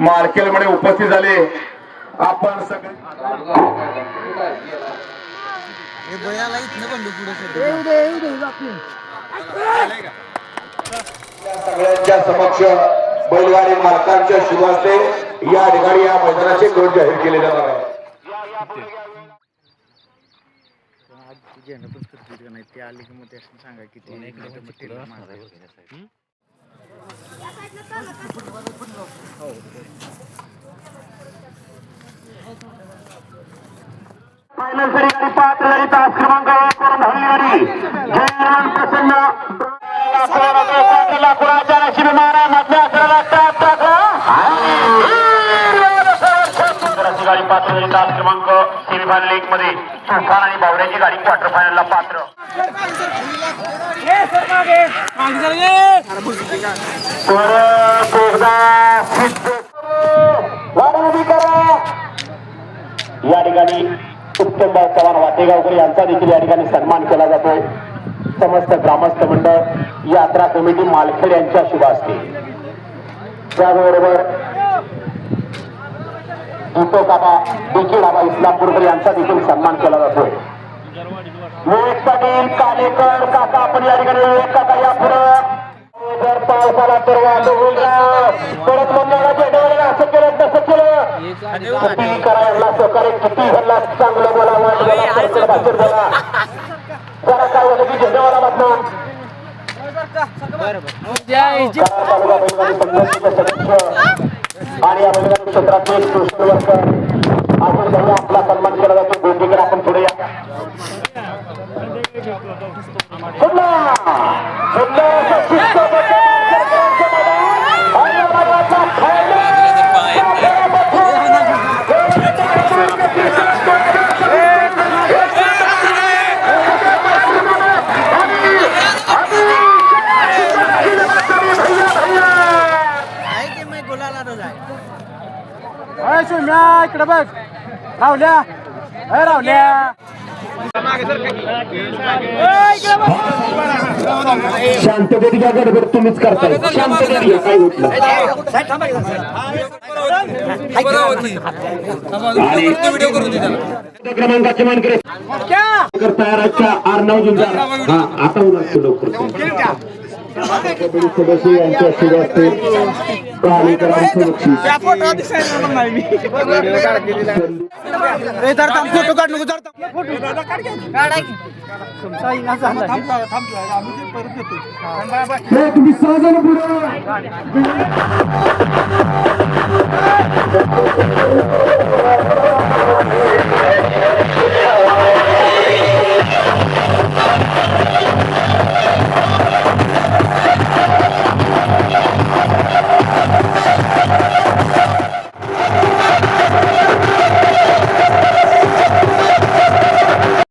मार्केटमध्ये उपस्थित झाले आपण सगळे सगळ्यांच्या समक्ष बैलगाडी मालकांच्या शुभ हस्ते या ठिकाणी या मैदानाचे गट जाहीर केले जाणार आहे. फायनल फेरी पात्र झाली तास क्रमांक 1 वरून हल्लीगाडी जयराम प्रसन्न कुणाच्या नशिबी मारा मधल्या गाडी पात्र झाली तास क्रमांक सेमीफायनल 1 मध्ये तुफान आणि बावड्याची गाडी क्वार्टर फायनलला पात्र. या ठिकाणी उत्तमभाऊ चव्हाण वाटेगावकर यांचा देखील या ठिकाणी सन्मान केला जातोय. समस्त ग्रामस्थ मंडळ यात्रा कमिटी मालखेड यांच्या शुभ हस्ते. त्याबरोबर दीपकाबा देखील आबा इस्लामपूरकर यांचा देखील सन्मान केला जातोय. मोहित पाटील कालेकर काका आपण या ठिकाणी काका या पुढं जर पावसाला तर वाटो होईल परत मंडळाच्या असं केलं तसं केलं किती करायला सहकार्य किती घडला चांगलं बोला वाईट बोला जरा काय झालं की झेंडावाला बातम्या आणि या बैलगाडी क्षेत्रातले सोशल वर्कर आपण त्यांना आपला सन्मान केला जातो. गोंदीकर आपण पुढे या इकडे बघ रावल्या रावल्या शांततेत घ्या गडबड तुम्हीच करताय. शांततेत घ्या काय होत क्रमांकाचे मानकरी तयाराच्या आर्नव जुंजार हा आता उन्हा लवकर सदस्य यांच्या शुभ असते कालेकरांचं बक्षीस. फोटो काढ नको तुम्ही सहजन पुढे